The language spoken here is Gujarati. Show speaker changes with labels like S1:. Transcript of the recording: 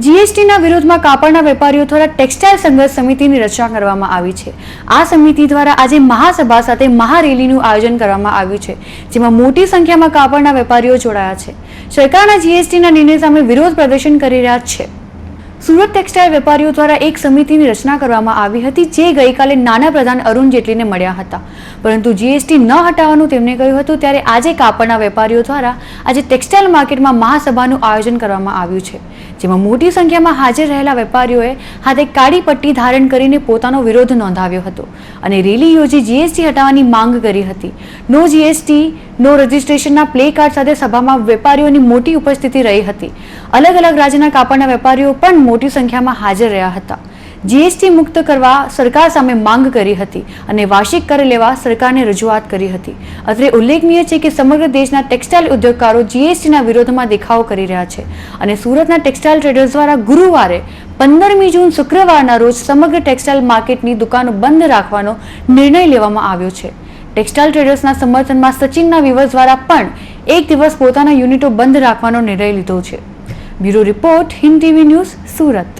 S1: જીએસટીના વિરોધમાં કાપડના વેપારીઓ દ્વારા ટેક્સટાઇલ સંઘર્ષ સમિતિની રચના કરવામાં આવી છે। આ સમિતિ દ્વારા આજે મહાસભા સાથે મહારેલીનું આયોજન કરવામાં આવ્યું છે, જેમાં મોટી સંખ્યામાં કાપડના વેપારીઓ જોડાયા છે। સરકારના જીએસટીના નિર્ણય સામે વિરોધ પ્રદર્શન કરી રહ્યા છે। સુરત ટેક્સટાઇલ વેપારીઓ દ્વારા એક સમિતિની રચના કરવામાં આવી હતી, જે ગઈકાલે નાના પ્રધાન અરુણ જેટલીને મળ્યા હતા, પરંતુ જીએસટી ન હટાવવાનું તેમણે કહ્યું હતું। ત્યારે આજે કાપડના વેપારીઓ દ્વારા આજે ટેક્સટાઇલ માર્કેટમાં મહાસભાનું આયોજન કરવામાં આવ્યું છે, જેમાં મોટી સંખ્યામાં હાજર રહેલા વેપારીઓએ હાથે કાળી પટ્ટી ધારણ કરીને પોતાનો વિરોધ નોંધાવ્યો હતો અને રેલી યોજી જીએસટી હટાવવાની માંગ કરી હતી। નો જીએસટી નો રજિસ્ટ્રેશનના પ્લે કાર્ડ સાથે સભામાં વેપારીઓની મોટી ઉપસ્થિતિ રહી હતી। અલગ અલગ રાજ્યના કાપડના વેપારીઓ પણ મોટી સંખ્યામાં હાજર રહ્યા હતા। જીએસટી મુક્ત કરવા સરકાર સામે માંગ કરી હતી અને વાર્ષિક કર લેવા સરકારને રજૂઆત કરી હતી। અત્રે ઉલ્લેખનીય છે કે સમગ્ર દેશના ટેક્સટાઇલ ઉદ્યોગકારો જીએસટીના વિરોધમાં દેખાવો કરી રહ્યા છે અને સુરતના ટેક્સટાઇલ ટ્રેડર્સ દ્વારા ગુરુવારે 15મી જૂન શુક્રવારના રોજ સમગ્ર ટેક્સટાઇલ માર્કેટની દુકાનો બંધ રાખવાનો નિર્ણય લેવામાં આવ્યો છે। ટેક્સટાઇલ ટ્રેડર્સના સમર્થનમાં સચિનના વિવર્સ દ્વારા પણ એક દિવસ પોતાના યુનિટો બંધ રાખવાનો નિર્ણય લીધો છે। Bureau report, Hind TV news, Surat.